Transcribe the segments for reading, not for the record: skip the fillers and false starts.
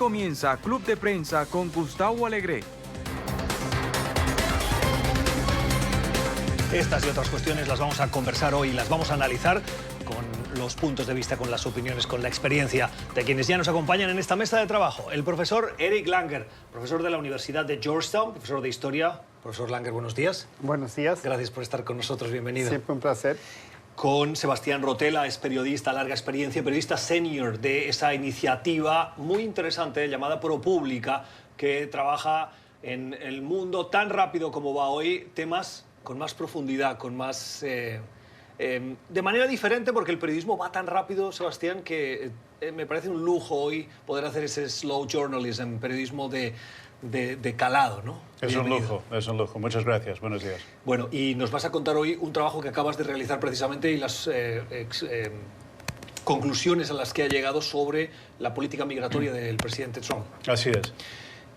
Comienza Club de Prensa con Gustavo Alegre. Estas y otras cuestiones las vamos a conversar hoy, las vamos a analizar con los puntos de vista, con las opiniones, con la experiencia de quienes ya nos acompañan en esta mesa de trabajo. El profesor Eric Langer, profesor de la Universidad de Georgetown, profesor de Historia. Profesor Langer, buenos días. Buenos días. Gracias por estar con nosotros, bienvenido. Siempre un placer. Con Sebastián Rotela, es periodista, larga experiencia, periodista senior de esa iniciativa muy interesante llamada ProPublica, que trabaja en el mundo tan rápido como va hoy, temas con más profundidad, con más... de manera diferente, porque el periodismo va tan rápido, Sebastián, que me parece un lujo hoy poder hacer ese slow journalism, periodismo de calado, ¿no? Es un lujo. Muchas gracias. Buenos días. Bueno, y nos vas a contar hoy un trabajo que acabas de realizar precisamente y las conclusiones a las que ha llegado sobre la política migratoria del presidente Trump. Así es.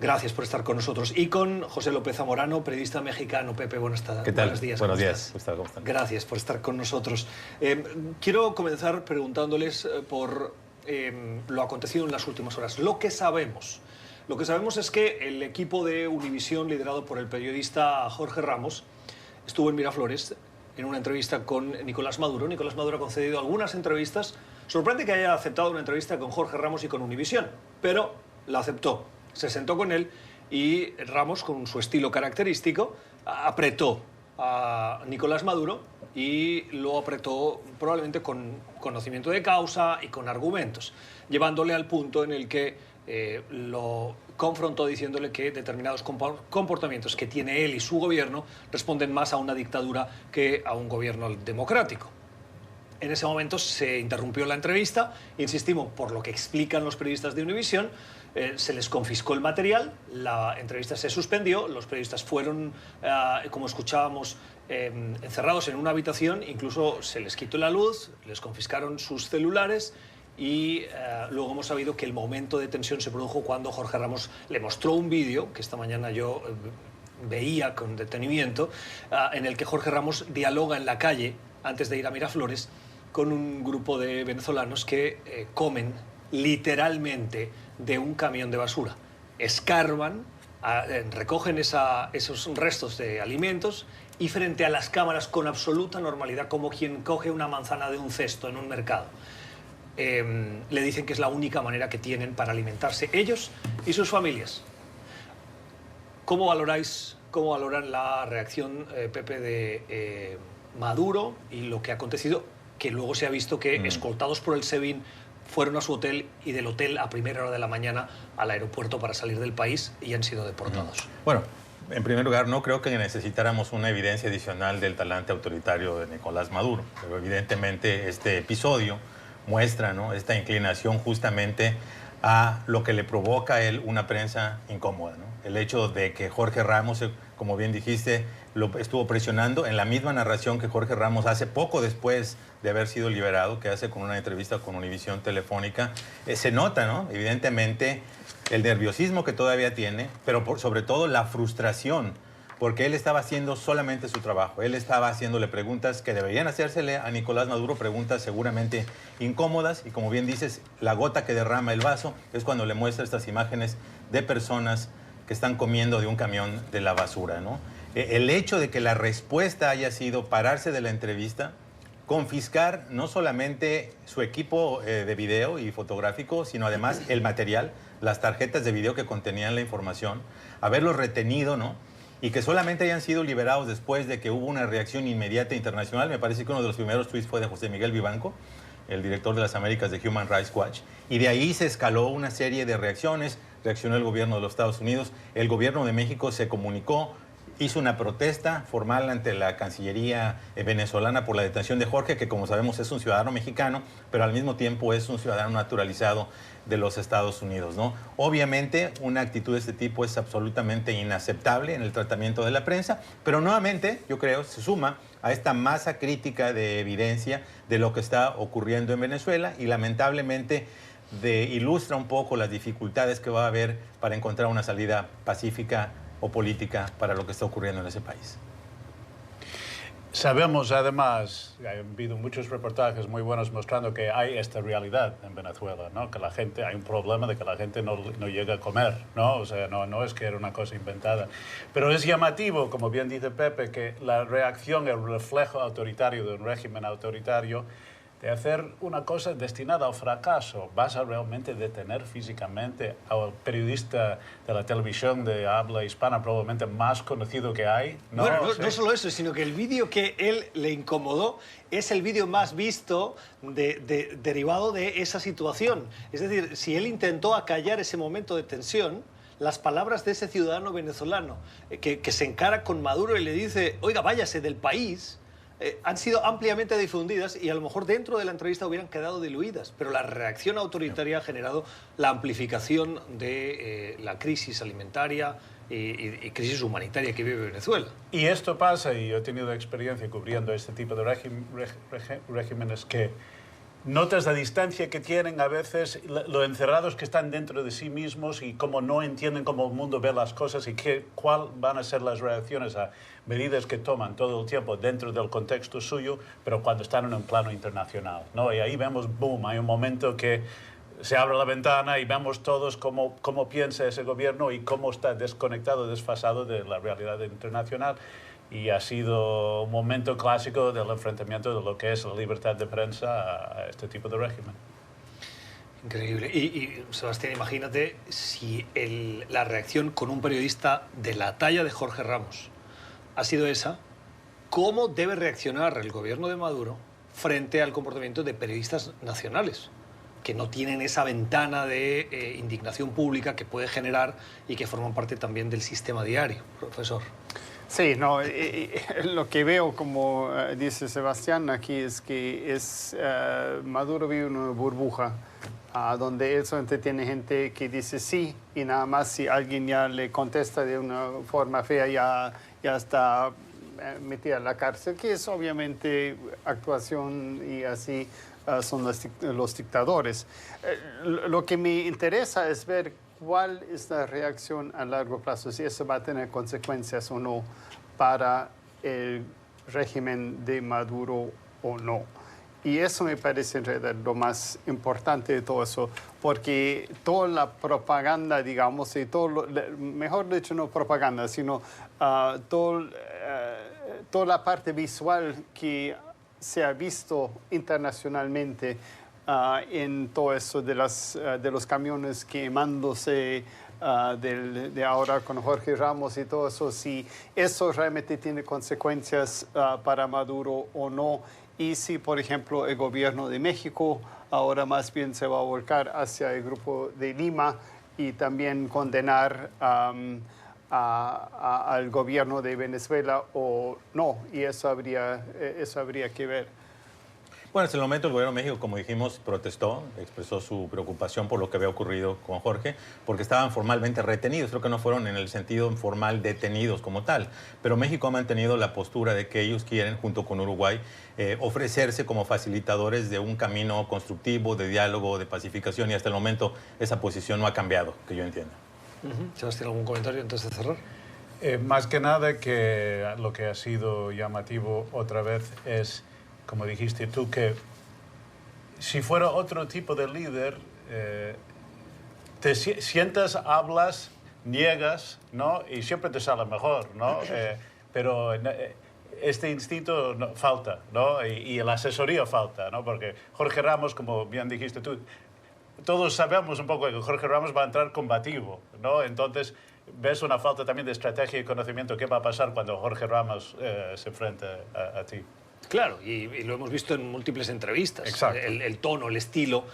Gracias por estar con nosotros. Y con José López Zamorano, periodista mexicano. Pepe, buenos días. ¿Qué tal? Buenos días. Buenos días. ¿Cómo están? Gracias por estar con nosotros. Quiero comenzar preguntándoles por lo acontecido en las últimas horas. Lo que sabemos es que el equipo de Univisión, liderado por el periodista Jorge Ramos, estuvo en Miraflores en una entrevista con Nicolás Maduro. Nicolás Maduro ha concedido algunas entrevistas. Sorprende que haya aceptado una entrevista con Jorge Ramos y con Univisión, pero la aceptó. Se sentó con él y Ramos, con su estilo característico, apretó a Nicolás Maduro y lo apretó probablemente con conocimiento de causa y con argumentos, llevándole al punto en el que lo confrontó diciéndole que determinados comportamientos que tiene él y su gobierno responden más a una dictadura que a un gobierno democrático. En ese momento se interrumpió la entrevista, insistimos, por lo que explican los periodistas de Univisión, se les confiscó el material, la entrevista se suspendió, los periodistas fueron, como escuchábamos, encerrados en una habitación, incluso se les quitó la luz, les confiscaron sus celulares y luego hemos sabido que el momento de tensión se produjo cuando Jorge Ramos le mostró un vídeo, que esta mañana yo veía con detenimiento, en el que Jorge Ramos dialoga en la calle, antes de ir a Miraflores, con un grupo de venezolanos que comen literalmente de un camión de basura. Escarban, recogen esos restos de alimentos y frente a las cámaras con absoluta normalidad, como quien coge una manzana de un cesto en un mercado. Le dicen que es la única manera que tienen para alimentarse ellos y sus familias. ¿Cómo valoran la reacción, Pepe, de Maduro y lo que ha acontecido? Que luego se ha visto que, escoltados por el SEBIN, fueron a su hotel y del hotel a primera hora de la mañana al aeropuerto para salir del país y han sido deportados. Bueno, en primer lugar, no creo que necesitáramos una evidencia adicional del talante autoritario de Nicolás Maduro, pero evidentemente este episodio muestra, ¿no?, esta inclinación justamente a lo que le provoca a él una prensa incómoda, ¿no? El hecho de que Jorge Ramos, como bien dijiste, lo estuvo presionando en la misma narración que Jorge Ramos hace poco después de haber sido liberado, que hace con una entrevista con Univisión Telefónica. Se nota, ¿no?, evidentemente el nerviosismo que todavía tiene, pero sobre todo la frustración, porque él estaba haciendo solamente su trabajo. Él estaba haciéndole preguntas que deberían hacérsele a Nicolás Maduro, preguntas seguramente incómodas, y como bien dices, la gota que derrama el vaso es cuando le muestra estas imágenes de personas que están comiendo de un camión de la basura, ¿no? El hecho de que la respuesta haya sido pararse de la entrevista, confiscar no solamente su equipo de video y fotográfico, sino además el material, las tarjetas de video que contenían la información, haberlos retenido, ¿no?, y que solamente hayan sido liberados después de que hubo una reacción inmediata internacional. Me parece que uno de los primeros tweets fue de José Miguel Vivanco, el director de las Américas de Human Rights Watch, y de ahí se escaló una serie de reacciones. Reaccionó el gobierno de los Estados Unidos, el gobierno de México se comunicó, hizo una protesta formal ante la Cancillería venezolana por la detención de Jorge, que como sabemos es un ciudadano mexicano, pero al mismo tiempo es un ciudadano naturalizado de los Estados Unidos, ¿no? Obviamente una actitud de este tipo es absolutamente inaceptable en el tratamiento de la prensa, pero nuevamente yo creo se suma a esta masa crítica de evidencia de lo que está ocurriendo en Venezuela y lamentablemente ilustra un poco las dificultades que va a haber para encontrar una salida pacífica o política para lo que está ocurriendo en ese país. Sabemos, además, ha habido muchos reportajes muy buenos mostrando que hay esta realidad en Venezuela, ¿no? Que la gente, hay un problema de que la gente no llega a comer, ¿no? O sea, no es que era una cosa inventada. Pero es llamativo, como bien dice Pepe, que la reacción, el reflejo autoritario de un régimen autoritario, de hacer una cosa destinada al fracaso. ¿Vas a realmente detener físicamente al periodista de la televisión de habla hispana probablemente más conocido que hay? No, bueno, no solo eso, sino que el vídeo que él le incomodó es el vídeo más visto derivado de esa situación. Es decir, si él intentó acallar ese momento de tensión, las palabras de ese ciudadano venezolano que se encara con Maduro y le dice, oiga, váyase del país, han sido ampliamente difundidas y a lo mejor dentro de la entrevista hubieran quedado diluidas, pero la reacción autoritaria ha generado la amplificación de la crisis alimentaria y crisis humanitaria que vive Venezuela. Y esto pasa, y yo he tenido experiencia cubriendo este tipo de regímenes, que notas la distancia que tienen a veces, lo encerrados que están dentro de sí mismos y cómo no entienden cómo el mundo ve las cosas y cuáles van a ser las reacciones a medidas que toman todo el tiempo dentro del contexto suyo, pero cuando están en un plano internacional, ¿no? Y ahí vemos, boom, hay un momento que se abre la ventana y vemos todos cómo piensa ese gobierno y cómo está desconectado, desfasado de la realidad internacional. Y ha sido un momento clásico del enfrentamiento de lo que es la libertad de prensa a este tipo de régimen. Increíble. Y Sebastián, imagínate si la reacción con un periodista de la talla de Jorge Ramos ha sido esa, ¿cómo debe reaccionar el gobierno de Maduro frente al comportamiento de periodistas nacionales, que no tienen esa ventana de indignación pública que puede generar y que forman parte también del sistema diario, profesor? Sí, no, lo que veo, como dice Sebastián aquí, es que Maduro vive en una burbuja donde él solamente tiene gente que dice sí y nada más si alguien ya le contesta de una forma fea ya está metida en la cárcel, que es obviamente actuación y así son los dictadores. Lo que me interesa es ver cuál es la reacción a largo plazo, si eso va a tener consecuencias o no para el régimen de Maduro o no. Y eso me parece en realidad lo más importante de todo eso, porque toda la propaganda, digamos, y mejor dicho, no propaganda, sino toda la parte visual que se ha visto internacionalmente en todo eso de los camiones quemándose, de ahora con Jorge Ramos y todo eso, si eso realmente tiene consecuencias para Maduro o no, y si, por ejemplo, el gobierno de México ahora más bien se va a volcar hacia el Grupo de Lima y también condenar al gobierno de Venezuela o no, y eso habría que ver. Bueno, hasta el momento el gobierno de México, como dijimos, protestó, expresó su preocupación por lo que había ocurrido con Jorge, porque estaban formalmente retenidos. Creo que no fueron en el sentido formal detenidos como tal, pero México ha mantenido la postura de que ellos quieren, junto con Uruguay, ofrecerse como facilitadores de un camino constructivo, de diálogo, de pacificación, y hasta el momento esa posición no ha cambiado, que yo entiendo. Sebastián, ¿algún comentario antes de cerrar? Más que nada, que lo que ha sido llamativo otra vez es, como dijiste tú, que si fuera otro tipo de líder, te sientas, hablas, niegas, ¿no? Y siempre te sale mejor, ¿no? Pero este instinto falta, ¿no? Y la asesoría falta, ¿no? Porque Jorge Ramos, como bien dijiste tú, todos sabemos un poco que Jorge Ramos va a entrar combativo, ¿no? Entonces, ves una falta también de estrategia y conocimiento. ¿Qué va a pasar cuando Jorge Ramos se enfrenta a ti? Claro, y lo hemos visto en múltiples entrevistas. Exacto. El tono, el estilo.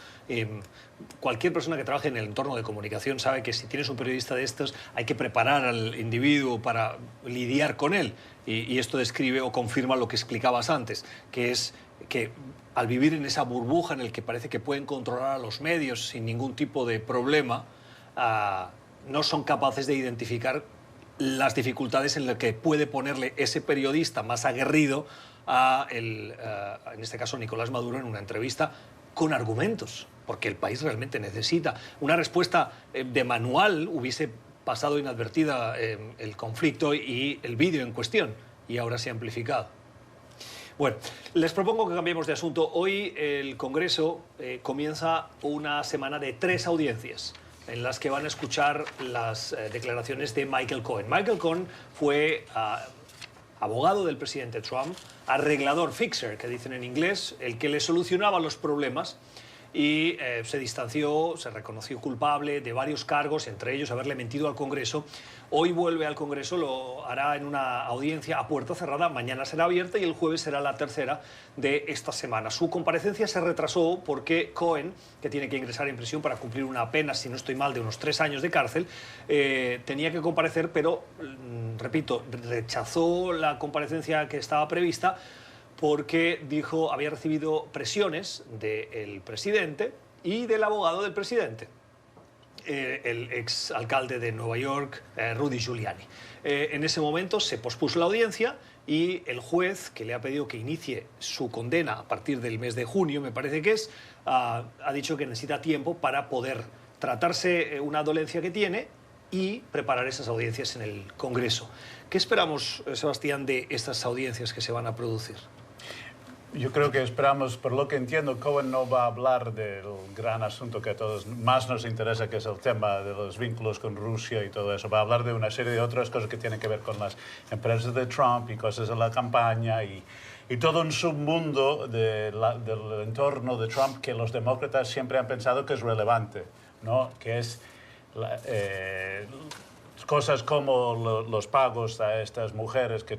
Cualquier persona que trabaje en el entorno de comunicación sabe que si tienes un periodista de estos hay que preparar al individuo para lidiar con él. Y esto describe o confirma lo que explicabas antes, que es que al vivir en esa burbuja en el que parece que pueden controlar a los medios sin ningún tipo de problema, no son capaces de identificar las dificultades en las que puede ponerle ese periodista más aguerrido en este caso Nicolás Maduro, en una entrevista con argumentos, porque el país realmente necesita una respuesta de manual. Hubiese pasado inadvertida el conflicto y el vídeo en cuestión, y ahora se ha amplificado. Bueno, les propongo que cambiemos de asunto. Hoy el Congreso comienza una semana de 3 audiencias en las que van a escuchar las declaraciones de Michael Cohen. Michael Cohen fue abogado del presidente Trump, arreglador, fixer, que dicen en inglés, el que le solucionaba los problemas, y se distanció, se reconoció culpable de varios cargos, entre ellos haberle mentido al Congreso. Hoy vuelve al Congreso, lo hará en una audiencia a puerta cerrada, mañana será abierta y el jueves será la tercera de esta semana. Su comparecencia se retrasó porque Cohen, que tiene que ingresar en prisión para cumplir una pena, si no estoy mal, de unos 3 años de cárcel, tenía que comparecer, pero, repito, rechazó la comparecencia que estaba prevista porque dijo había recibido presiones del presidente y del abogado del presidente, el exalcalde de Nueva York, Rudy Giuliani. En ese momento se pospuso la audiencia y el juez, que le ha pedido que inicie su condena a partir del mes de junio, me parece que es, ha dicho que necesita tiempo para poder tratarse una dolencia que tiene y preparar esas audiencias en el Congreso. ¿Qué esperamos, Sebastián, de estas audiencias que se van a producir? Yo creo que esperamos, por lo que entiendo, Cohen no va a hablar del gran asunto que a todos más nos interesa, que es el tema de los vínculos con Rusia y todo eso. Va a hablar de una serie de otras cosas que tienen que ver con las empresas de Trump y cosas de la campaña y todo un submundo del entorno de Trump que los demócratas siempre han pensado que es relevante, ¿no? Que es cosas como los pagos a estas mujeres que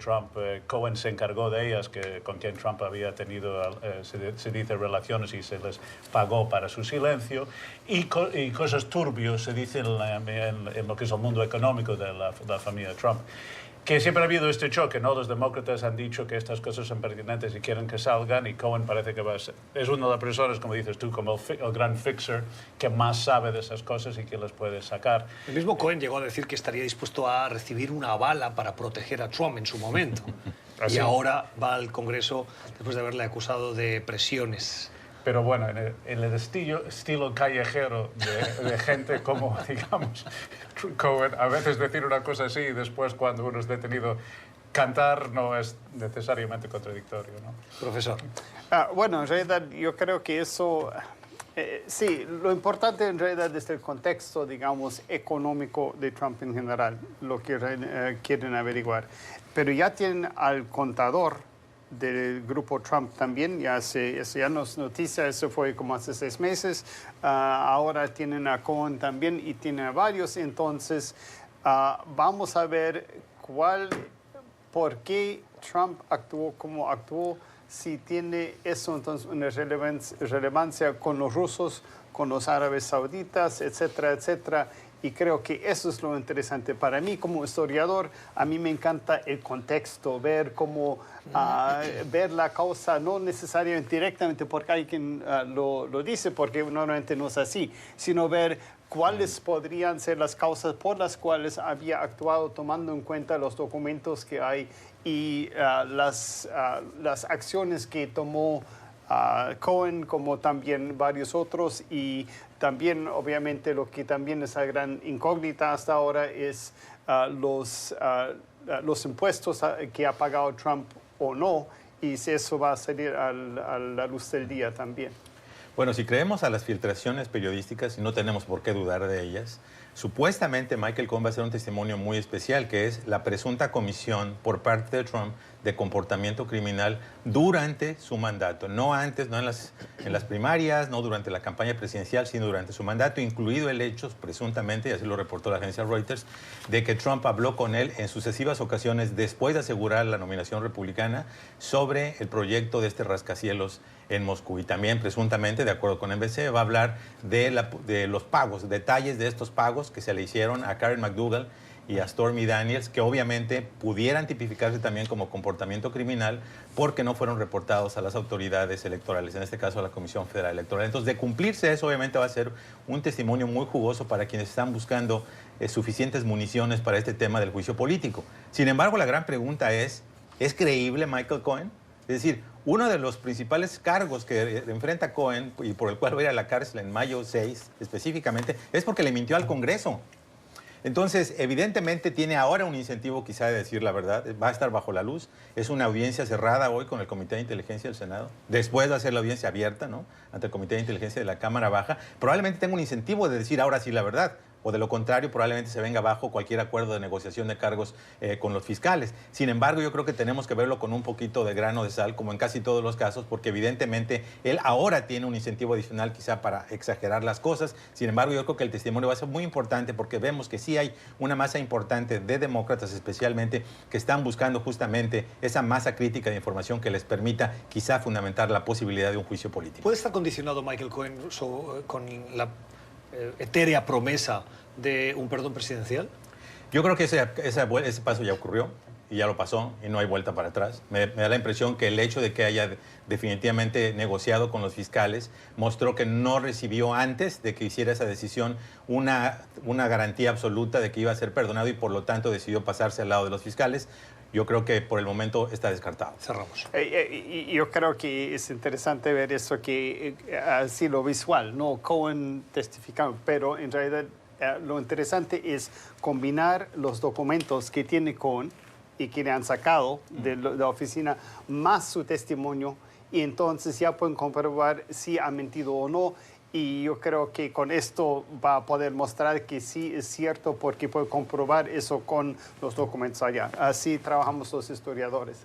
Cohen se encargó de ellas, con quien Trump había tenido, se dice, relaciones y se les pagó para su silencio, y cosas turbios, se dice en lo que es el mundo económico de la familia Trump. Que siempre ha habido este choque, ¿no? Los demócratas han dicho que estas cosas son pertinentes y quieren que salgan, y Cohen parece que es una de las personas, como dices tú, como el gran fixer, que más sabe de esas cosas y que las puede sacar. El mismo Cohen llegó a decir que estaría dispuesto a recibir una bala para proteger a Trump en su momento. Y ahora va al Congreso después de haberle acusado de presiones. Pero bueno, en el estilo callejero de gente como, digamos, Cohen, a veces decir una cosa así y después, cuando uno es detenido, cantar no es necesariamente contradictorio, ¿no? Profesor. Bueno, en realidad yo creo que eso, sí, lo importante en realidad es el contexto, digamos, económico de Trump en general, lo que quieren averiguar. Pero ya tienen al contador del grupo Trump también, ya no es noticia, eso fue como hace 6 meses, ahora tienen a Cohen también y tienen a varios, entonces vamos a ver por qué Trump actuó como actuó, si tiene eso entonces una relevancia con los rusos, con los árabes sauditas, etcétera, etcétera. Y creo que eso es lo interesante. Para mí, como historiador, a mí me encanta el contexto, ver cómo, ver la causa, no necesariamente directamente porque alguien lo dice, porque normalmente no es así, sino ver cuáles podrían ser las causas por las cuales había actuado, tomando en cuenta los documentos que hay y las acciones que tomó Cohen, como también varios otros, y también obviamente lo que también es la gran incógnita hasta ahora es los impuestos que ha pagado Trump o no, y si eso va a salir a la luz del día también. Bueno, si creemos a las filtraciones periodísticas, y no tenemos por qué dudar de ellas, supuestamente Michael Cohen va a ser un testimonio muy especial, que es la presunta comisión por parte de Trump de comportamiento criminal durante su mandato. No antes, no en las primarias, no durante la campaña presidencial, sino durante su mandato, incluido el hecho, presuntamente, y así lo reportó la agencia Reuters, de que Trump habló con él en sucesivas ocasiones después de asegurar la nominación republicana sobre el proyecto de este rascacielos en Moscú. Y también, presuntamente, de acuerdo con NBC, va a hablar de los pagos, detalles de estos pagos que se le hicieron a Karen McDougal y a Stormy Daniels, que obviamente pudieran tipificarse también como comportamiento criminal porque no fueron reportados a las autoridades electorales, en este caso a la Comisión Federal Electoral. Entonces, de cumplirse eso, obviamente va a ser un testimonio muy jugoso para quienes están buscando suficientes municiones para este tema del juicio político. Sin embargo, la gran pregunta ¿es creíble Michael Cohen? Es decir, uno de los principales cargos que enfrenta Cohen y por el cual va a ir a la cárcel en mayo 6 específicamente, es porque le mintió al Congreso. Entonces, evidentemente tiene ahora un incentivo quizá de decir la verdad, va a estar bajo la luz. Es una audiencia cerrada hoy con el Comité de Inteligencia del Senado. Después va a ser la audiencia abierta, ¿no?, ante el Comité de Inteligencia de la Cámara Baja. Probablemente tenga un incentivo de decir ahora sí la verdad. O de lo contrario, probablemente se venga abajo cualquier acuerdo de negociación de cargos con los fiscales. Sin embargo, yo creo que tenemos que verlo con un poquito de grano de sal, como en casi todos los casos, porque evidentemente él ahora tiene un incentivo adicional quizá para exagerar las cosas. Sin embargo, yo creo que el testimonio va a ser muy importante porque vemos que sí hay una masa importante de demócratas especialmente que están buscando justamente esa masa crítica de información que les permita quizá fundamentar la posibilidad de un juicio político. ¿Puede estar condicionado Michael Cohen con la etérea promesa de un perdón presidencial? Yo creo que ese paso ya ocurrió y ya lo pasó y no hay vuelta para atrás. Me da la impresión que el hecho de que haya definitivamente negociado con los fiscales mostró que no recibió antes de que hiciera esa decisión una garantía absoluta de que iba a ser perdonado y por lo tanto decidió pasarse al lado de los fiscales. Yo creo que por el momento está descartado. Cerramos. Yo creo que es interesante ver eso, que así lo visual, no Cohen testificando, pero en realidad lo interesante es combinar los documentos que tiene Cohen y que le han sacado de la oficina, más su testimonio, y entonces ya pueden comprobar si ha mentido o no. Y yo creo que con esto va a poder mostrar que sí es cierto, porque puede comprobar eso con los documentos allá. Así trabajamos los historiadores.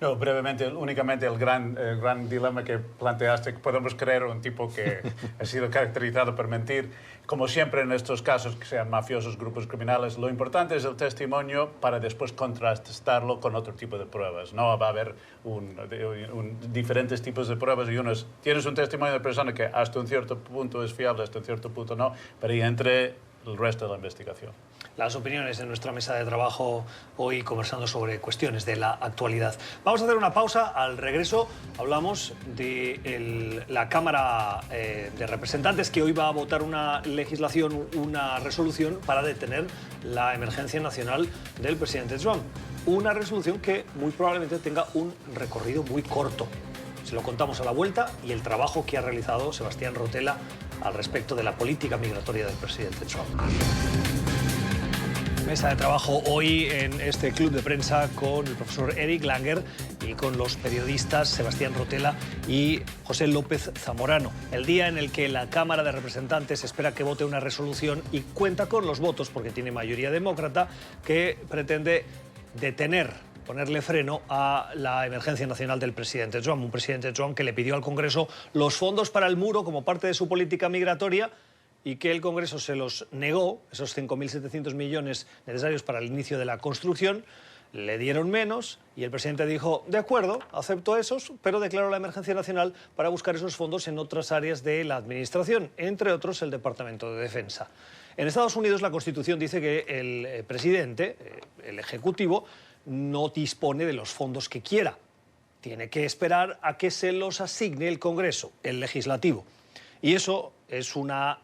No, brevemente, únicamente el gran dilema que planteaste, que podemos creer un tipo que ha sido caracterizado por mentir. Como siempre en estos casos, que sean mafiosos, grupos criminales, lo importante es el testimonio para después contrastarlo con otro tipo de pruebas. No va a haber diferentes tipos de pruebas y tienes un testimonio de persona que hasta un cierto punto es fiable, hasta un cierto punto no, pero ahí entre el resto de la investigación. Las opiniones en nuestra mesa de trabajo hoy conversando sobre cuestiones de la actualidad. Vamos a hacer una pausa. Al regreso hablamos de la Cámara de Representantes, que hoy va a votar una legislación, una resolución para detener la emergencia nacional del presidente Trump. Una resolución que muy probablemente tenga un recorrido muy corto. Se lo contamos a la vuelta, y el trabajo que ha realizado Sebastián Rotella al respecto de la política migratoria del presidente Trump. Mesa de trabajo hoy en este club de prensa con el profesor Eric Langer y con los periodistas Sebastián Rotella y José López Zamorano. El día en el que la Cámara de Representantes espera que vote una resolución y cuenta con los votos, porque tiene mayoría demócrata, que pretende ponerle freno a la emergencia nacional del presidente Trump. Un presidente Trump que le pidió al Congreso los fondos para el muro como parte de su política migratoria, y que el Congreso se los negó, esos 5.700 millones necesarios para el inicio de la construcción. Le dieron menos y el presidente dijo, de acuerdo, acepto esos, pero declaró la emergencia nacional para buscar esos fondos en otras áreas de la administración, entre otros el Departamento de Defensa. En Estados Unidos la Constitución dice que el presidente, el Ejecutivo, no dispone de los fondos que quiera. Tiene que esperar a que se los asigne el Congreso, el Legislativo. Y eso es una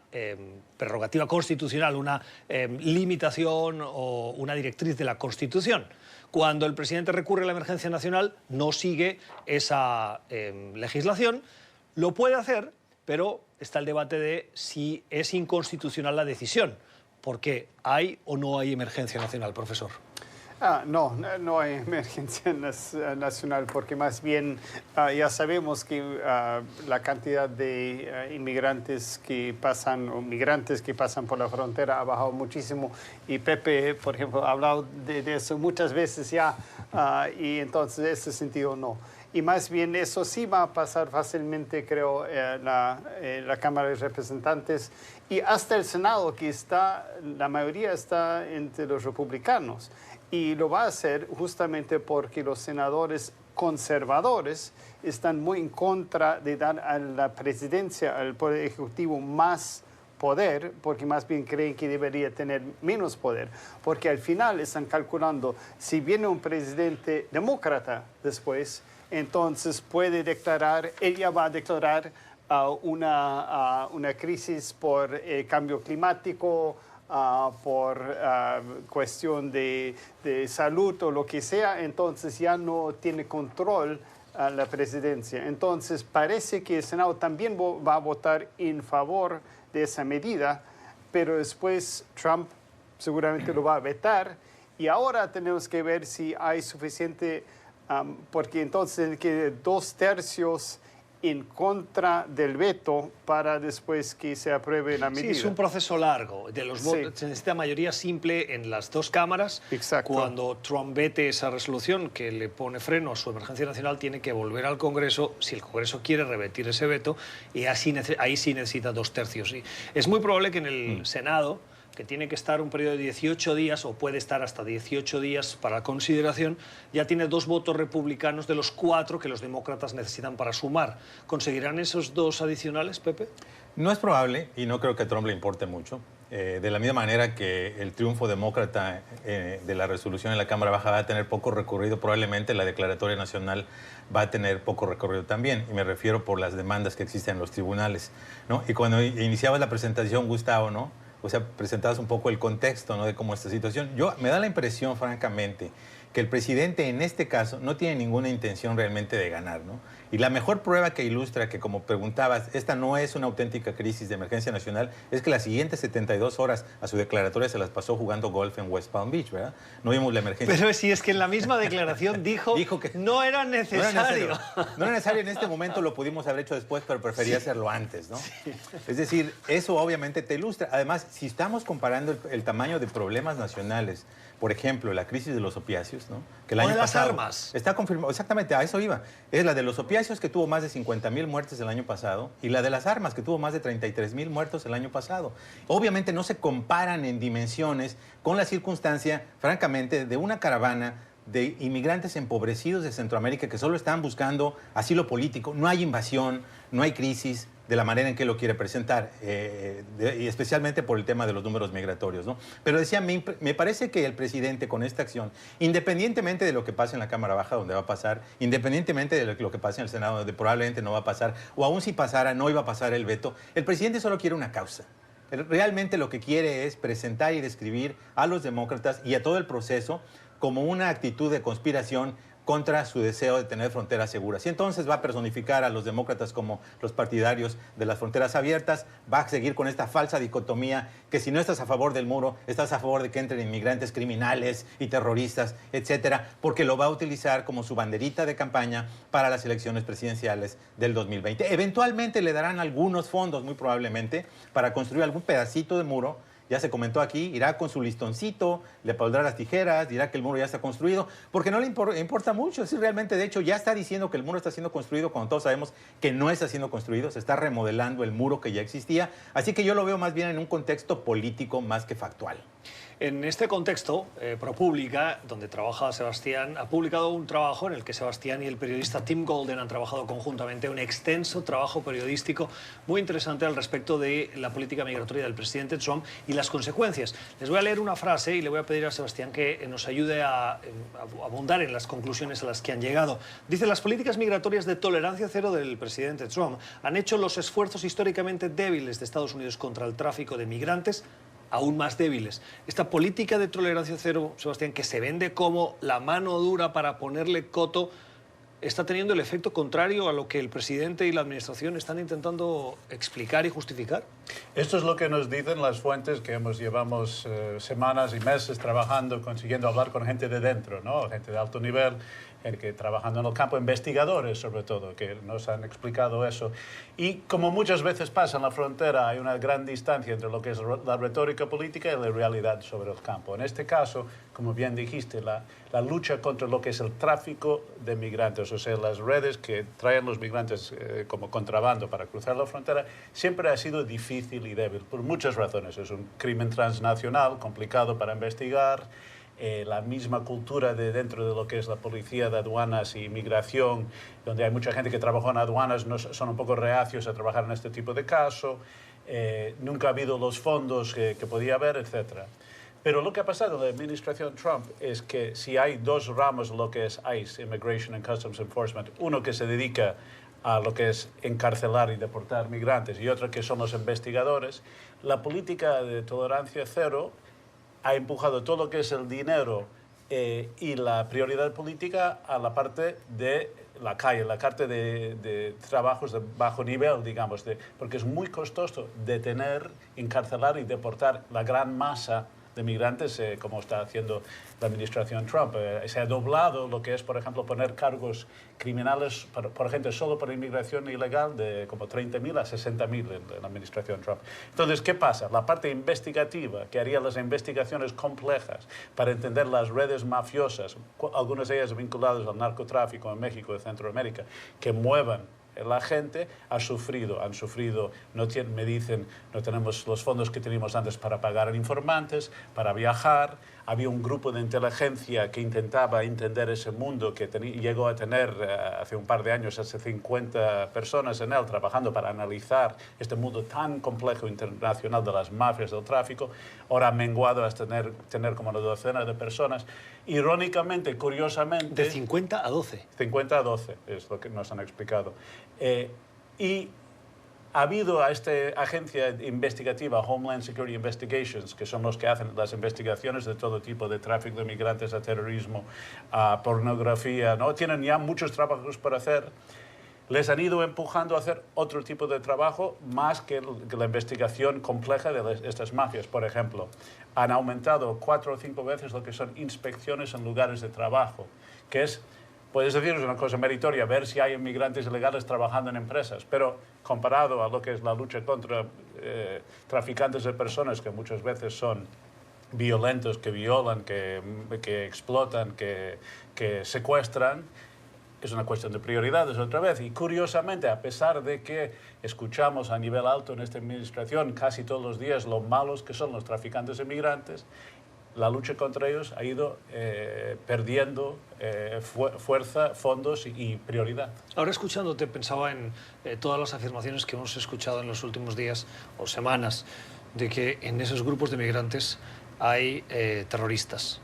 prerrogativa constitucional, una limitación o una directriz de la Constitución. Cuando el presidente recurre a la emergencia nacional, no sigue esa legislación. Lo puede hacer, pero está el debate de si es inconstitucional la decisión, porque ¿hay o no hay emergencia nacional, profesor? No hay emergencia nacional, porque más bien ya sabemos que la cantidad de inmigrantes que pasan, o migrantes que pasan por la frontera ha bajado muchísimo, y Pepe, por ejemplo, ha hablado de eso muchas veces ya, y entonces en ese sentido no. Y más bien eso sí va a pasar fácilmente, creo, la Cámara de Representantes y hasta el Senado, que la mayoría está entre los republicanos. Y lo va a hacer justamente porque los senadores conservadores están muy en contra de dar a la presidencia, al Poder Ejecutivo, más poder, porque más bien creen que debería tener menos poder. Porque al final están calculando, si viene un presidente demócrata después, entonces ella va a declarar una crisis por cambio climático, por cuestión de salud o lo que sea, entonces ya no tiene control a la presidencia. Entonces parece que el Senado también va a votar en favor de esa medida, pero después Trump seguramente lo va a vetar. Y ahora tenemos que ver si hay suficiente, porque entonces que 2/3 en contra del veto para después que se apruebe la medida. Sí, es un proceso largo. De los votos, se necesita mayoría simple en las dos cámaras. Exacto. Cuando Trump vete esa resolución que le pone freno a su emergencia nacional, tiene que volver al Congreso, si el Congreso quiere revertir ese veto, y ahí sí necesita 2/3. Y es muy probable que en el Senado, que tiene que estar un periodo de 18 días, o puede estar hasta 18 días para consideración, ya tiene 2 votos republicanos de los 4 que los demócratas necesitan para sumar. ¿Conseguirán esos 2 adicionales, Pepe? No es probable, y no creo que a Trump le importe mucho. De la misma manera que el triunfo demócrata de la resolución en la Cámara Baja va a tener poco recorrido, probablemente la declaratoria nacional va a tener poco recorrido también, y me refiero por las demandas que existen en los tribunales, ¿no? Y cuando iniciabas la presentación, Gustavo, ¿no? O sea, presentabas un poco el contexto, ¿no?, de cómo esta situación. Me da la impresión, francamente, que el presidente en este caso no tiene ninguna intención realmente de ganar, ¿no? Y la mejor prueba que ilustra que, como preguntabas, esta no es una auténtica crisis de emergencia nacional, es que las siguientes 72 horas a su declaratoria se las pasó jugando golf en West Palm Beach, ¿verdad? No vimos la emergencia. Pero si es que en la misma declaración dijo que no era necesario. No era necesario en este momento, lo pudimos haber hecho después, pero prefería hacerlo antes, ¿no? Sí. Es decir, eso obviamente te ilustra. Además, si estamos comparando el tamaño de problemas nacionales, por ejemplo, la crisis de los opiáceos, ¿no?, que el año pasado armas. Está confirmado, exactamente, a eso iba. Es la de los opiáceos, que tuvo más de 50,000 muertes el año pasado, y la de las armas, que tuvo más de 33,000 muertos el año pasado. Obviamente no se comparan en dimensiones con la circunstancia, francamente, de una caravana de inmigrantes empobrecidos de Centroamérica que solo están buscando asilo político. No hay invasión, no hay crisis de la manera en que lo quiere presentar, y especialmente por el tema de los números migratorios, ¿no? Pero decía, me parece que el presidente con esta acción, independientemente de lo que pase en la Cámara Baja, donde va a pasar, independientemente de lo que pase en el Senado, donde probablemente no va a pasar, o aún si pasara, no iba a pasar el veto, el presidente solo quiere una causa. Realmente lo que quiere es presentar y describir a los demócratas y a todo el proceso como una actitud de conspiración contra su deseo de tener fronteras seguras. Y entonces va a personificar a los demócratas como los partidarios de las fronteras abiertas, va a seguir con esta falsa dicotomía que si no estás a favor del muro, estás a favor de que entren inmigrantes criminales y terroristas, etcétera, porque lo va a utilizar como su banderita de campaña para las elecciones presidenciales del 2020. Eventualmente le darán algunos fondos, muy probablemente, para construir algún pedacito de muro. Ya se comentó aquí, irá con su listoncito, le pondrá las tijeras, dirá que el muro ya está construido, porque no le importa mucho. Es realmente, de hecho, ya está diciendo que el muro está siendo construido cuando todos sabemos que no está siendo construido, se está remodelando el muro que ya existía. Así que yo lo veo más bien en un contexto político más que factual. En este contexto, ProPublica, donde trabaja Sebastián, ha publicado un trabajo en el que Sebastián y el periodista Tim Golden han trabajado conjuntamente, un extenso trabajo periodístico muy interesante al respecto de la política migratoria del presidente Trump y las consecuencias. Les voy a leer una frase y le voy a pedir a Sebastián que nos ayude a abundar en las conclusiones a las que han llegado. Dice, las políticas migratorias de tolerancia cero del presidente Trump han hecho los esfuerzos históricamente débiles de Estados Unidos contra el tráfico de migrantes aún más débiles. Esta política de tolerancia cero, Sebastián, que se vende como la mano dura para ponerle coto, está teniendo el efecto contrario a lo que el presidente y la administración están intentando explicar y justificar. Esto es lo que nos dicen las fuentes que llevamos semanas y meses trabajando, consiguiendo hablar con gente de dentro, ¿no? Gente de alto nivel, que trabajando en el campo, investigadores sobre todo, que nos han explicado eso. Y como muchas veces pasa en la frontera, hay una gran distancia entre lo que es la retórica política y la realidad sobre el campo. En este caso, como bien dijiste, la lucha contra lo que es el tráfico de migrantes, o sea, las redes que traen los migrantes como contrabando para cruzar la frontera, siempre ha sido difícil y débil, por muchas razones. Es un crimen transnacional, complicado para investigar. La misma cultura de dentro de lo que es la policía de aduanas y migración, donde hay mucha gente que trabajó en aduanas, son un poco reacios a trabajar en este tipo de caso. Nunca ha habido los fondos que podía haber, etc. Pero lo que ha pasado en la administración Trump es que si hay dos ramos de lo que es ICE, Immigration and Customs Enforcement, uno que se dedica a lo que es encarcelar y deportar migrantes y otro que son los investigadores, la política de tolerancia cero ha empujado todo lo que es el dinero y la prioridad política a la parte de la calle, la parte de trabajos de bajo nivel, digamos, porque es muy costoso detener, encarcelar y deportar la gran masa de migrantes como está haciendo la administración Trump. Se ha doblado lo que es, por ejemplo, poner cargos criminales, por ejemplo, solo por inmigración ilegal de como 30.000 a 60.000 en la administración Trump. Entonces, ¿qué pasa? La parte investigativa, que haría las investigaciones complejas para entender las redes mafiosas, algunas de ellas vinculadas al narcotráfico en México y Centroamérica, que muevan la gente, han sufrido, me dicen, no tenemos los fondos que teníamos antes para pagar a informantes, para viajar. Había un grupo de inteligencia que intentaba entender ese mundo, que llegó a tener hace un par de años hace 50 personas en él trabajando para analizar este mundo tan complejo internacional de las mafias del tráfico. Ahora ha menguado hasta tener como una docena de personas. Irónicamente, curiosamente... De 50 a 12. 50 a 12 es lo que nos han explicado. Y ha habido a esta agencia investigativa, Homeland Security Investigations, que son los que hacen las investigaciones de todo tipo de tráfico de migrantes, a terrorismo, a pornografía, ¿no? Tienen ya muchos trabajos por hacer. Les han ido empujando a hacer otro tipo de trabajo más que la investigación compleja de estas mafias. Por ejemplo, han aumentado 4 o 5 veces lo que son inspecciones en lugares de trabajo, que es... Puedes decir, es una cosa meritoria, ver si hay inmigrantes ilegales trabajando en empresas, pero comparado a lo que es la lucha contra traficantes de personas, que muchas veces son violentos, que violan, que explotan, que secuestran, es una cuestión de prioridades otra vez. Y curiosamente, a pesar de que escuchamos a nivel alto en esta administración casi todos los días lo malos que son los traficantes inmigrantes, la lucha contra ellos ha ido perdiendo fuerza, fondos y prioridad. Ahora escuchándote pensaba en todas las afirmaciones que hemos escuchado en los últimos días o semanas de que en esos grupos de migrantes hay terroristas,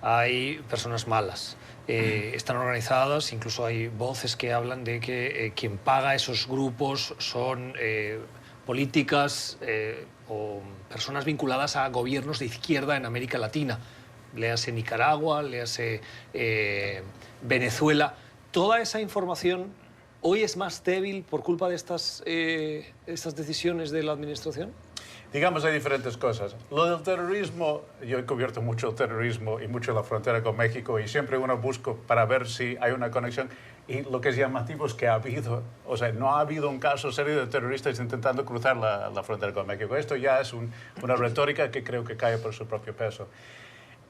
hay personas malas, están organizadas, incluso hay voces que hablan de que quien paga esos grupos son políticas o personas vinculadas a gobiernos de izquierda en América Latina. Léase Nicaragua, léase Venezuela. Toda esa información hoy es más débil por culpa de estas decisiones de la administración. Digamos, hay diferentes cosas. Lo del terrorismo, yo he cubierto mucho el terrorismo y mucho la frontera con México y siempre uno busca para ver si hay una conexión. Y lo que es llamativo es que ha habido, o sea, no ha habido un caso serio de terroristas intentando cruzar la frontera con México. Esto ya es una retórica que creo que cae por su propio peso.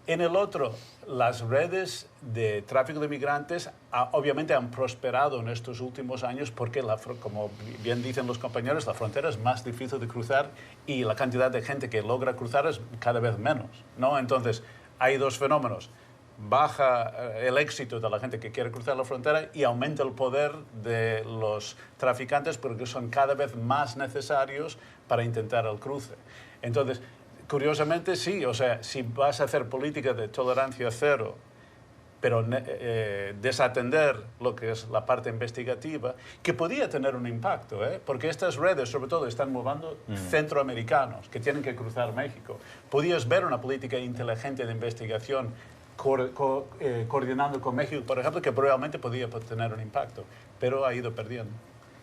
En el otro, las redes de tráfico de migrantes obviamente han prosperado en estos últimos años porque, como bien dicen los compañeros, la frontera es más difícil de cruzar y la cantidad de gente que logra cruzar es cada vez menos, ¿no? Entonces, hay dos fenómenos. Baja el éxito de la gente que quiere cruzar la frontera y aumenta el poder de los traficantes porque son cada vez más necesarios para intentar el cruce. Entonces, curiosamente, sí, o sea, si vas a hacer política de tolerancia cero, pero desatender lo que es la parte investigativa, que podía tener un impacto, porque estas redes, sobre todo, están moviendo centroamericanos que tienen que cruzar México. Podías ver una política inteligente de investigación coordinando con México, por ejemplo, que probablemente podía tener un impacto, pero ha ido perdiendo.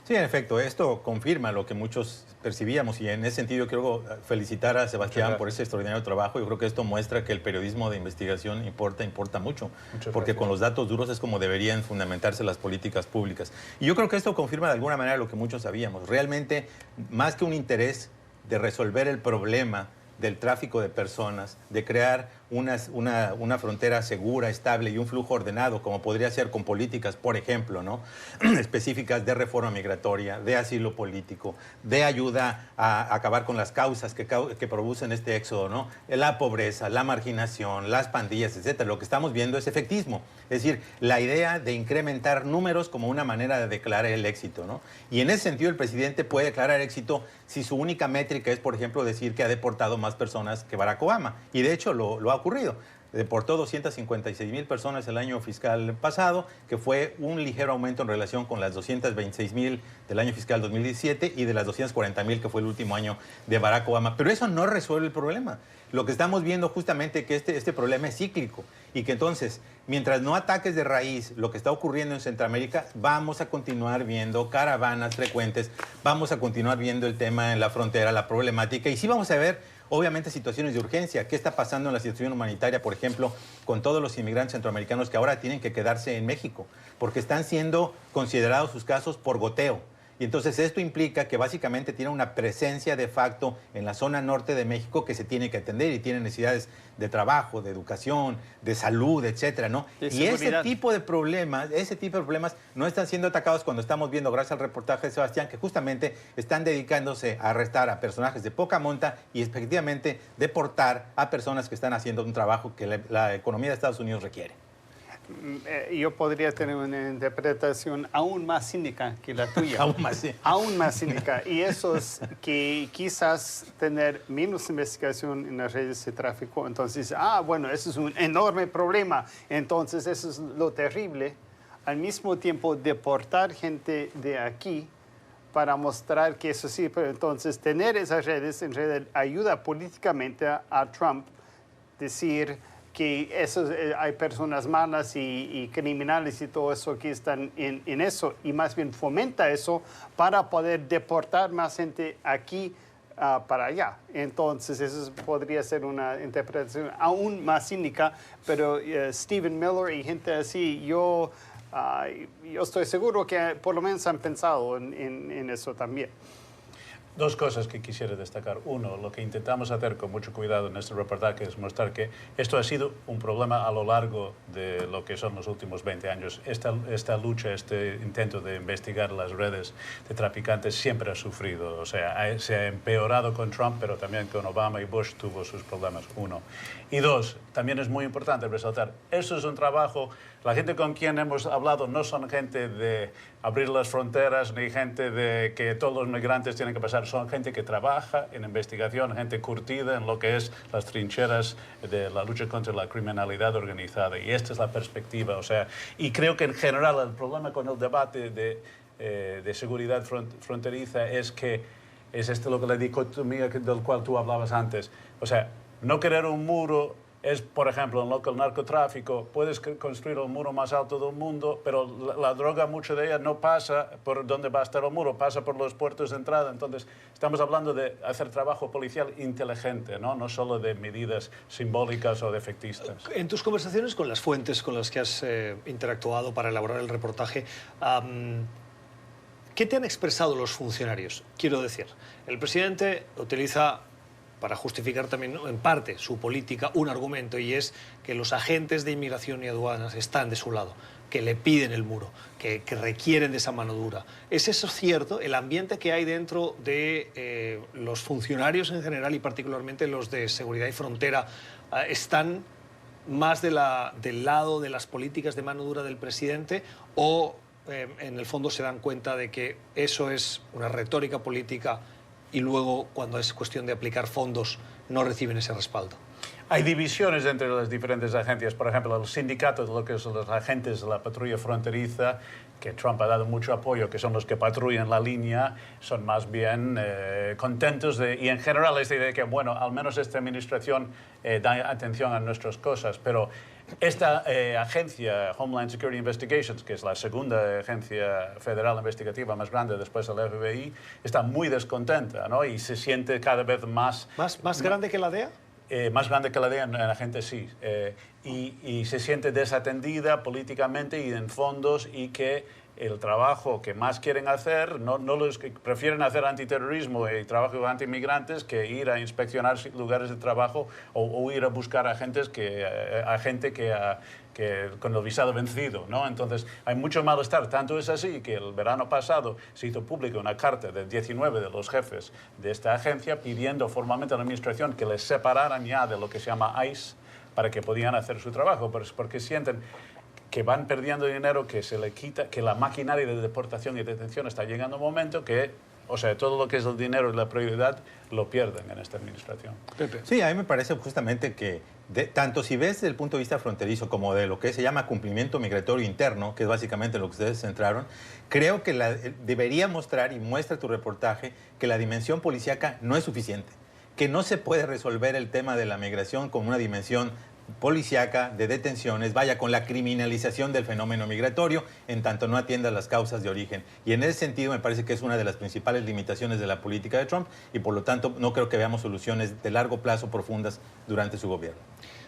Sí, en efecto, esto confirma lo que muchos percibíamos y en ese sentido quiero felicitar a Sebastián por ese extraordinario trabajo. Yo creo que esto muestra que el periodismo de investigación importa mucho, porque con los datos duros es como deberían fundamentarse las políticas públicas. Y yo creo que esto confirma de alguna manera lo que muchos sabíamos. Realmente, más que un interés de resolver el problema del tráfico de personas, de crear una frontera segura, estable y un flujo ordenado, como podría ser con políticas, por ejemplo, ¿no? específicas de reforma migratoria, de asilo político, de ayuda a acabar con las causas que producen este éxodo, ¿no? La pobreza, la marginación, las pandillas, etcétera. Lo que estamos viendo es efectismo, es decir, la idea de incrementar números como una manera de declarar el éxito, ¿no? Y en ese sentido el presidente puede declarar éxito si su única métrica es, por ejemplo, decir que ha deportado más personas que Barack Obama. Y de hecho lo ha ocurrido. Deportó 256,000 personas el año fiscal pasado, que fue un ligero aumento en relación con las 226,000 del año fiscal 2017 y de las 240,000 que fue el último año de Barack Obama. Pero eso no resuelve el problema. Lo que estamos viendo justamente que este problema es cíclico y que entonces, mientras no ataques de raíz lo que está ocurriendo en Centroamérica, vamos a continuar viendo caravanas frecuentes, vamos a continuar viendo el tema en la frontera, la problemática, y sí vamos a ver Obviamente situaciones de urgencia. ¿Qué está pasando en la situación humanitaria, por ejemplo, con todos los inmigrantes centroamericanos que ahora tienen que quedarse en México? Porque están siendo considerados sus casos por goteo. Y entonces esto implica que básicamente tiene una presencia de facto en la zona norte de México que se tiene que atender y tiene necesidades de trabajo, de educación, de salud, etcétera, ¿no? Y ese tipo de problemas no están siendo atacados cuando estamos viendo, gracias al reportaje de Sebastián, que justamente están dedicándose a arrestar a personajes de poca monta y efectivamente deportar a personas que están haciendo un trabajo que la economía de Estados Unidos requiere. Yo podría tener una interpretación aún más cínica que la tuya. Aún más cínica. Y eso es que quizás tener menos investigación en las redes de tráfico. Entonces, bueno, eso es un enorme problema. Entonces, eso es lo terrible. Al mismo tiempo, deportar gente de aquí para mostrar que eso sí. Pero entonces, tener esas redes en realidad ayuda políticamente a Trump decir que hay personas malas y criminales y todo eso que están en eso, y más bien fomenta eso para poder deportar más gente aquí para allá. Entonces, eso podría ser una interpretación aún más cínica, pero Stephen Miller y gente así, yo estoy seguro que por lo menos han pensado en eso también. Dos cosas que quisiera destacar. Uno, lo que intentamos hacer con mucho cuidado en este reportaje es mostrar que esto ha sido un problema a lo largo de lo que son los últimos 20 años. Esta lucha, este intento de investigar las redes de traficantes siempre ha sufrido. O sea, se ha empeorado con Trump, pero también con Obama y Bush tuvo sus problemas. Uno. Y dos, también es muy importante resaltar, esto es un trabajo, la gente con quien hemos hablado no son gente de abrir las fronteras, ni gente de que todos los migrantes tienen que pasar, son gente que trabaja en investigación, gente curtida en lo que es las trincheras de la lucha contra la criminalidad organizada. Y esta es la perspectiva. O sea, y creo que en general el problema con el debate de seguridad fronteriza es que es lo que la dicotomía del cual tú hablabas antes. O sea, no querer un muro es, por ejemplo, en lo que el narcotráfico, puedes construir el muro más alto del mundo, pero la droga, mucho de ella, no pasa por donde va a estar el muro, pasa por los puertos de entrada. Entonces, estamos hablando de hacer trabajo policial inteligente, no solo de medidas simbólicas o defectistas. En tus conversaciones con las fuentes con las que has interactuado para elaborar el reportaje, ¿qué te han expresado los funcionarios? Quiero decir, el presidente utiliza, para justificar también en parte su política, un argumento, y es que los agentes de inmigración y aduanas están de su lado, que le piden el muro, que requieren de esa mano dura. ¿Es eso cierto? ¿El ambiente que hay dentro de los funcionarios en general y particularmente los de seguridad y frontera están más del lado de las políticas de mano dura del presidente, o en el fondo se dan cuenta de que eso es una retórica política y luego, cuando es cuestión de aplicar fondos, no reciben ese respaldo? Hay divisiones entre las diferentes agencias. Por ejemplo, el sindicato de lo que son los agentes de la patrulla fronteriza, que Trump ha dado mucho apoyo, que son los que patrullan la línea, son más bien contentos y en general esta idea de que, bueno, al menos esta administración da atención a nuestras cosas, pero esta agencia, Homeland Security Investigations, que es la segunda agencia federal investigativa más grande después del FBI, está muy descontenta, ¿no? Y se siente cada vez más... ¿Más grande que la DEA? Más grande que la DEA en la gente, sí. Y se siente desatendida políticamente y en fondos, y que el trabajo que más quieren hacer, prefieren hacer antiterrorismo y trabajo anti-inmigrantes que ir a inspeccionar lugares de trabajo o ir a buscar a gente que con el visado vencido, ¿no? Entonces, hay mucho malestar. Tanto es así que el verano pasado se hizo pública una carta de 19 de los jefes de esta agencia pidiendo formalmente a la administración que les separaran ya de lo que se llama ICE para que podían hacer su trabajo, porque sienten que van perdiendo dinero, que se le quita, que la maquinaria de deportación y detención está llegando a un momento que, o sea, todo lo que es el dinero y la prioridad lo pierden en esta administración. Pepe. Sí, a mí me parece justamente que tanto si ves desde el punto de vista fronterizo como de lo que se llama cumplimiento migratorio interno, que es básicamente lo que ustedes centraron, creo que debería mostrar, y muestra tu reportaje, que la dimensión policíaca no es suficiente, que no se puede resolver el tema de la migración con una dimensión policíaca, de detenciones, vaya, con la criminalización del fenómeno migratorio, en tanto no atienda las causas de origen. Y en ese sentido me parece que es una de las principales limitaciones de la política de Trump y por lo tanto no creo que veamos soluciones de largo plazo profundas durante su gobierno.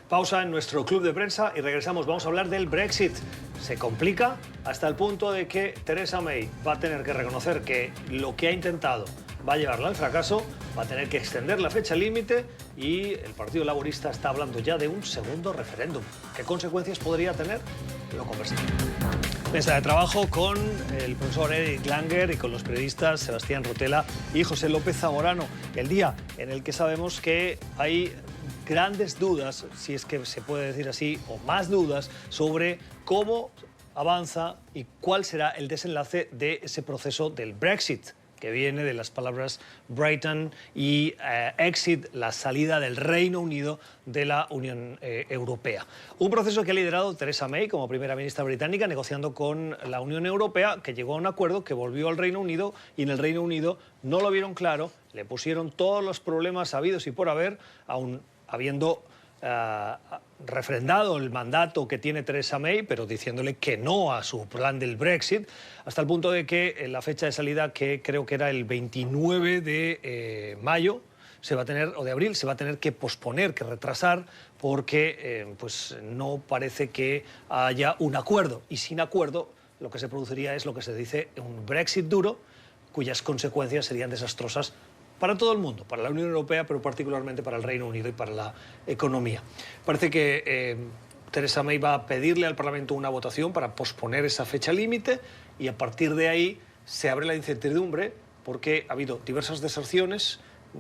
Pausa en nuestro club de prensa y regresamos. Vamos a hablar del Brexit. Se complica hasta el punto de que Theresa May va a tener que reconocer que lo que ha intentado va a llevarla al fracaso, va a tener que extender la fecha límite y el Partido Laborista está hablando ya de un segundo referéndum. ¿Qué consecuencias podría tener? Lo conversamos. Mesa de trabajo con el profesor Eric Langer y con los periodistas Sebastián Rotela y José López Zamorano. El día en el que sabemos que hay grandes dudas, si es que se puede decir así, o más dudas, sobre cómo avanza y cuál será el desenlace de ese proceso del Brexit, que viene de las palabras Brighton y exit, la salida del Reino Unido de la Unión Europea. Un proceso que ha liderado Theresa May como primera ministra británica, negociando con la Unión Europea, que llegó a un acuerdo que volvió al Reino Unido y en el Reino Unido no lo vieron claro, le pusieron todos los problemas habidos y por haber, aún habiendo refrendado el mandato que tiene Theresa May, pero diciéndole que no a su plan del Brexit, hasta el punto de que la fecha de salida, que creo que era el 29 de mayo, se va a tener, o de abril, se va a tener que posponer, que retrasar, porque pues no parece que haya un acuerdo. Y sin acuerdo, lo que se produciría es lo que se dice un Brexit duro, cuyas consecuencias serían desastrosas para todo el mundo, para la Unión Europea, pero particularmente para el Reino Unido y para la economía. Parece que Theresa May va a pedirle al Parlamento una votación para posponer esa fecha límite y a partir de ahí se abre la incertidumbre porque ha habido diversas deserciones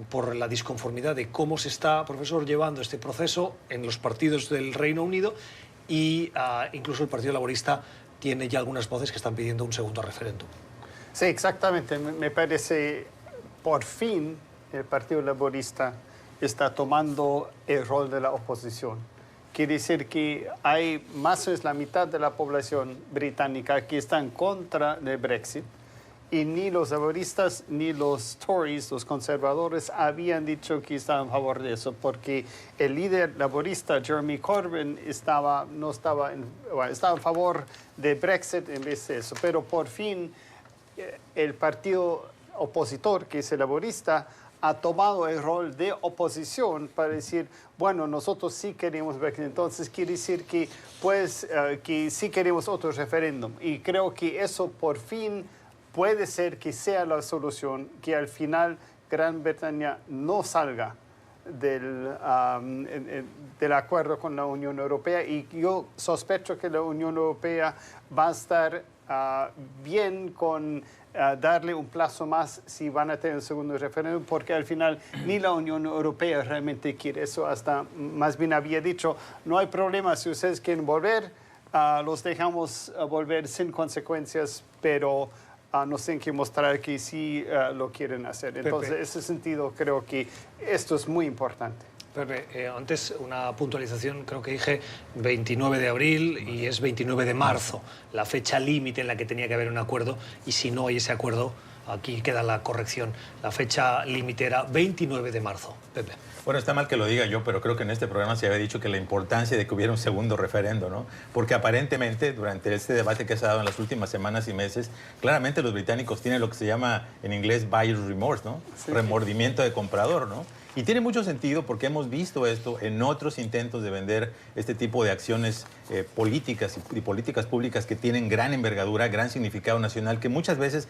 por la disconformidad de cómo se está, profesor, llevando este proceso en los partidos del Reino Unido y incluso el Partido Laborista tiene ya algunas voces que están pidiendo un segundo referéndum. Sí, exactamente. Me parece por fin el Partido Laborista está tomando el rol de la oposición. Quiere decir que hay más o menos la mitad de la población británica que está en contra del Brexit y ni los laboristas ni los Tories, los conservadores, habían dicho que estaban a favor de eso, porque el líder laborista, Jeremy Corbyn, estaba a favor de Brexit en vez de eso. Pero por fin el partido opositor, que es el laborista, ha tomado el rol de oposición para decir, bueno, nosotros sí queremos Brexit, entonces quiere decir que, que sí queremos otro referéndum. Y creo que eso por fin puede ser que sea la solución, que al final Gran Bretaña no salga del acuerdo con la Unión Europea, y yo sospecho que la Unión Europea va a estar bien con darle un plazo más si van a tener un segundo referéndum, porque al final ni la Unión Europea realmente quiere eso. Hasta más bien había dicho, no hay problema, si ustedes quieren volver, los dejamos volver sin consecuencias, pero nos tienen que mostrar que sí lo quieren hacer. Entonces, en ese sentido, creo que esto es muy importante. Pepe, antes una puntualización, creo que dije 29 de abril y es 29 de marzo, la fecha límite en la que tenía que haber un acuerdo, y si no hay ese acuerdo, aquí queda la corrección, la fecha límite era 29 de marzo. Pepe. Bueno, está mal que lo diga yo, pero creo que en este programa se había dicho que la importancia de que hubiera un segundo referendo, ¿no? Porque aparentemente, durante este debate que se ha dado en las últimas semanas y meses, claramente los británicos tienen lo que se llama en inglés buyer's remorse, ¿no? Sí. Remordimiento de comprador, ¿no? Y tiene mucho sentido porque hemos visto esto en otros intentos de vender este tipo de acciones políticas y políticas públicas que tienen gran envergadura, gran significado nacional, que muchas veces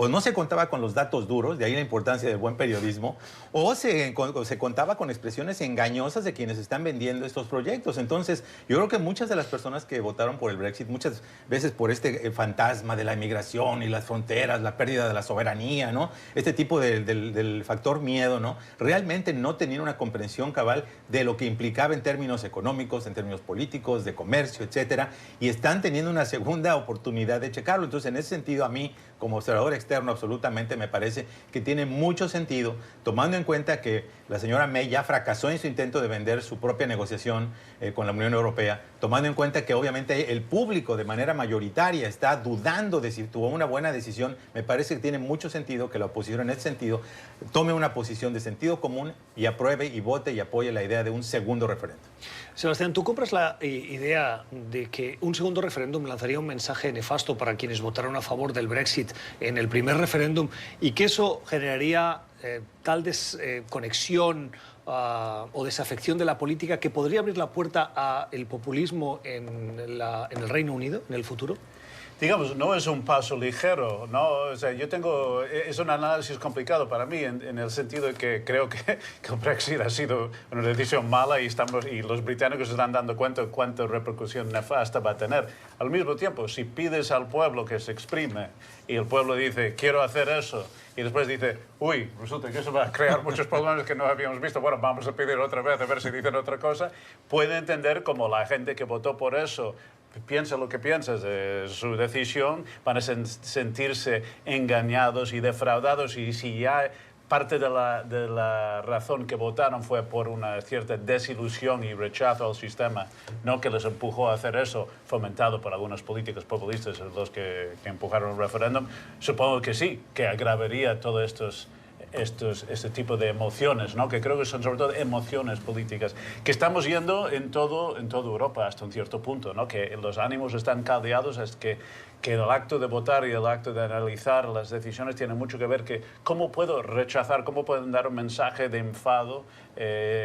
o no se contaba con los datos duros, de ahí la importancia del buen periodismo, o se contaba con expresiones engañosas de quienes están vendiendo estos proyectos. Entonces, yo creo que muchas de las personas que votaron por el Brexit, muchas veces por este fantasma de la inmigración y las fronteras, la pérdida de la soberanía, ¿no? Este tipo del factor miedo, ¿no? Realmente no tenían una comprensión cabal de lo que implicaba en términos económicos, en términos políticos, de comercio, etcétera, y están teniendo una segunda oportunidad de checarlo. Entonces, en ese sentido, a mí, como observador externo, absolutamente me parece que tiene mucho sentido, tomando en cuenta que la señora May ya fracasó en su intento de vender su propia negociación con la Unión Europea, tomando en cuenta que obviamente el público de manera mayoritaria está dudando de si tuvo una buena decisión. Me parece que tiene mucho sentido que la oposición en ese sentido tome una posición de sentido común y apruebe y vote y apoye la idea de un segundo referéndum. Sebastián, ¿tú compras la idea de que un segundo referéndum lanzaría un mensaje nefasto para quienes votaron a favor del Brexit en el primer referéndum y que eso generaría tal desconexión o desafección de la política que podría abrir la puerta al populismo en el Reino Unido en el futuro? Digamos, no es un paso ligero, ¿no? O sea, es un análisis complicado para mí en el sentido de que creo que el Brexit ha sido una decisión mala y los británicos se están dando cuenta de cuánta repercusión nefasta va a tener. Al mismo tiempo, si pides al pueblo que se exprime y el pueblo dice, quiero hacer eso, y después dice, uy, resulta que eso va a crear muchos problemas que no habíamos visto, bueno, vamos a pedir otra vez a ver si dicen otra cosa, puede entender como la gente que votó por eso piensa lo que piensas de su decisión, van a sentirse engañados y defraudados, y si ya parte de la razón que votaron fue por una cierta desilusión y rechazo al sistema, no que les empujó a hacer eso, fomentado por algunas políticas populistas, los que empujaron el referéndum, supongo que sí, que agravaría todo este tipo de emociones, ¿no? Que creo que son sobre todo emociones políticas, que estamos yendo en toda Europa hasta un cierto punto, ¿no? Que los ánimos están caldeados, es que el acto de votar y el acto de analizar las decisiones tiene mucho que ver que cómo puedo rechazar, cómo pueden dar un mensaje de enfado,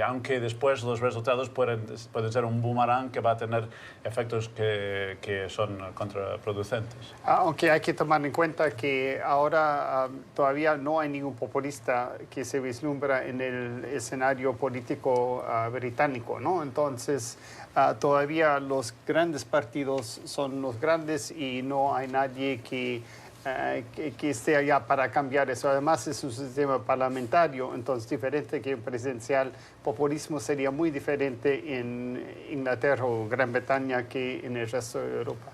aunque después los resultados pueden ser un boomerang que va a tener efectos que son contraproducentes. Aunque hay que tomar en cuenta que ahora todavía no hay ningún populista que se vislumbra en el escenario político británico, ¿no? Entonces, todavía los grandes partidos son los grandes y no hay nadie que esté allá para cambiar eso. Además, es un sistema parlamentario, entonces diferente que un presidencial. Populismo sería muy diferente en Inglaterra o Gran Bretaña que en el resto de Europa.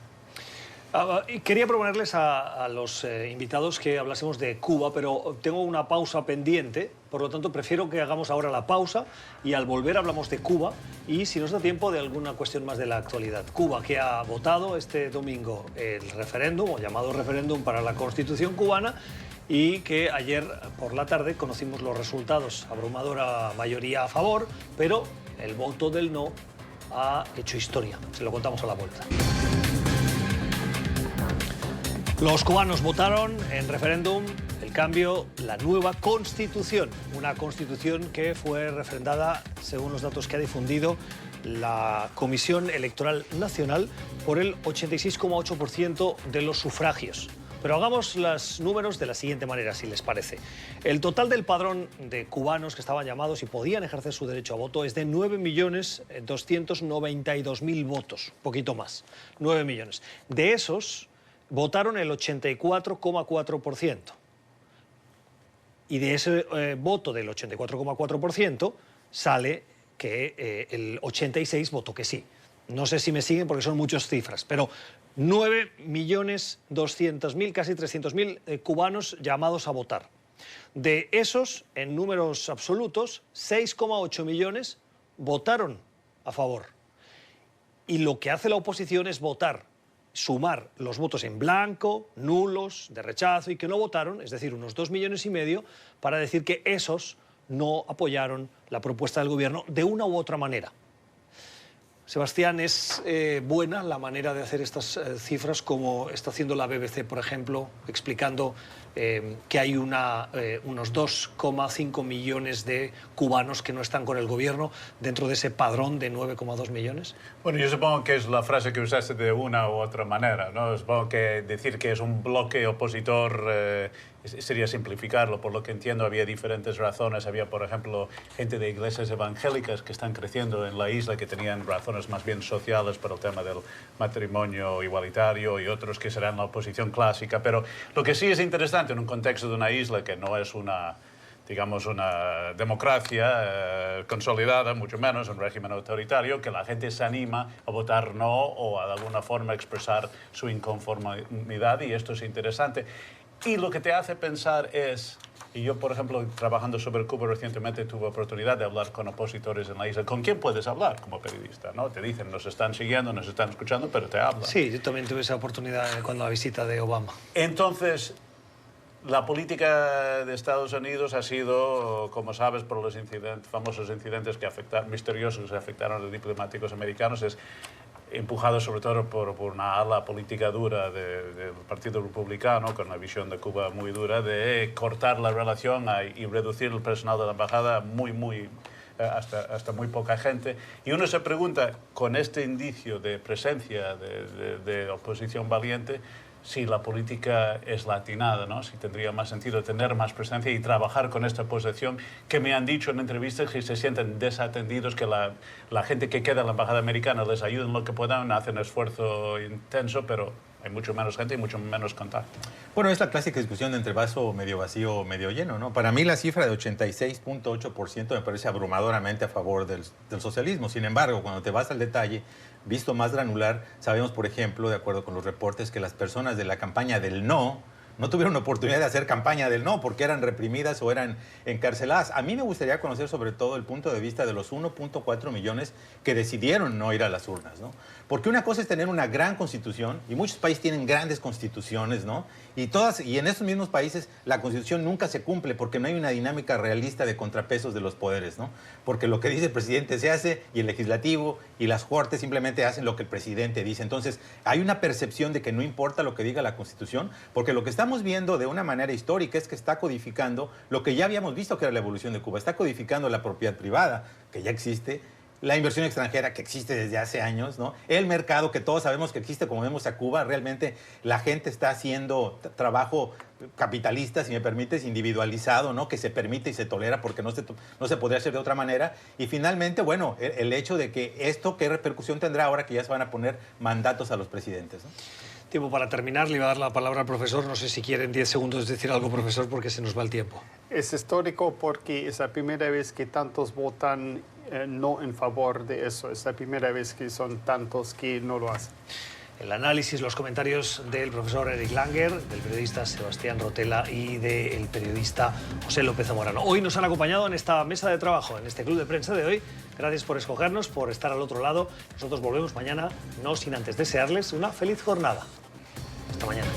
Quería proponerles a los invitados que hablásemos de Cuba, pero tengo una pausa pendiente, por lo tanto prefiero que hagamos ahora la pausa y al volver hablamos de Cuba y, si nos da tiempo, de alguna cuestión más de la actualidad. Cuba, que ha votado este domingo el referéndum, o llamado referéndum para la Constitución cubana, y que ayer por la tarde conocimos los resultados, abrumadora mayoría a favor, pero el voto del no ha hecho historia. Se lo contamos a la vuelta. Los cubanos votaron en referéndum el cambio, la nueva Constitución. Una Constitución que fue refrendada, según los datos que ha difundido la Comisión Electoral Nacional, por el 86,8% de los sufragios. Pero hagamos los números de la siguiente manera, si les parece. El total del padrón de cubanos que estaban llamados y podían ejercer su derecho a voto es de 9.292.000 votos, poquito más, 9 millones. De esos votaron el 84,4%. Y de ese voto del 84,4% sale que el 86% votó que sí. No sé si me siguen porque son muchas cifras, pero 9.200.000, casi 300.000 cubanos llamados a votar. De esos, en números absolutos, 6,8 millones votaron a favor. Y lo que hace la oposición es sumar los votos en blanco, nulos, de rechazo y que no votaron, es decir, unos 2,5 millones, para decir que esos no apoyaron la propuesta del gobierno de una u otra manera. Sebastián, ¿es buena la manera de hacer estas cifras como está haciendo la BBC, por ejemplo, explicando que hay unos 2,5 millones de cubanos que no están con el gobierno dentro de ese padrón de 9,2 millones? Bueno, yo supongo que es la frase que usaste de una u otra manera, ¿no? Supongo que decir que es un bloque opositor sería simplificarlo. Por lo que entiendo, había diferentes razones. Había, por ejemplo, gente de iglesias evangélicas que están creciendo en la isla, que tenían razones más bien sociales para el tema del matrimonio igualitario, y otros que serán la oposición clásica. Pero lo que sí es interesante en un contexto de una isla que no es una democracia consolidada, mucho menos un régimen autoritario, que la gente se anima a votar no o de alguna forma expresar su inconformidad, y esto es interesante. Y lo que te hace pensar es, y yo, por ejemplo, trabajando sobre Cuba recientemente, tuve oportunidad de hablar con opositores en la isla. ¿Con quién puedes hablar como periodista? ¿No? Te dicen, nos están siguiendo, nos están escuchando, pero te hablan. Sí, yo también tuve esa oportunidad con la visita de Obama. Entonces, La política de Estados Unidos ha sido, como sabes, por los famosos incidentes misteriosos que afectaron a los diplomáticos americanos, es empujado sobre todo por una ala política dura del Partido Republicano, con una visión de Cuba muy dura, de cortar la relación y reducir el personal de la embajada hasta muy poca gente. Y uno se pregunta, con este indicio de presencia de oposición valiente, si la política es latinada, ¿no? Si tendría más sentido tener más presencia y trabajar con esta posición que me han dicho en entrevistas que se sienten desatendidos, que la gente que queda en la embajada americana les ayuda en lo que puedan, hacen esfuerzo intenso, pero hay mucho menos gente y mucho menos contacto. Bueno, es la clásica discusión entre vaso medio vacío o medio lleno, ¿no? Para mí la cifra de 86.8% me parece abrumadoramente a favor del socialismo. Sin embargo, cuando te vas al detalle, visto más granular, sabemos, por ejemplo, de acuerdo con los reportes, que las personas de la campaña del no tuvieron oportunidad de hacer campaña del no porque eran reprimidas o eran encarceladas. A mí me gustaría conocer sobre todo el punto de vista de los 1.4 millones que decidieron no ir a las urnas, ¿no? Porque una cosa es tener una gran constitución, y muchos países tienen grandes constituciones, ¿no? Y en esos mismos países la constitución nunca se cumple porque no hay una dinámica realista de contrapesos de los poderes, ¿no? Porque lo que dice el presidente se hace y el legislativo y las cortes simplemente hacen lo que el presidente dice. Entonces hay una percepción de que no importa lo que diga la constitución, porque lo que estamos viendo de una manera histórica es que está codificando lo que ya habíamos visto que era la evolución de Cuba. Está codificando la propiedad privada, que ya existe, la inversión extranjera que existe desde hace años, ¿no? El mercado que todos sabemos que existe, como vemos a Cuba, realmente la gente está haciendo trabajo capitalista, si me permites, individualizado, ¿no? Que se permite y se tolera porque no se podría hacer de otra manera. Y finalmente, bueno, el hecho de que esto, ¿qué repercusión tendrá ahora que ya se van a poner mandatos a los presidentes, ¿no? Tiempo para terminar, le iba a dar la palabra al profesor. No sé si quiere en 10 segundos decir algo, profesor, porque se nos va el tiempo. Es histórico porque es la primera vez que tantos votan no en favor de eso. Es la primera vez que son tantos que no lo hacen. El análisis, los comentarios del profesor Eric Langer, del periodista Sebastián Rotela y del periodista José López Zamorano. Hoy nos han acompañado en esta mesa de trabajo, en este club de prensa de hoy. Gracias por escogernos, por estar al otro lado. Nosotros volvemos mañana, no sin antes desearles una feliz jornada. Hasta mañana.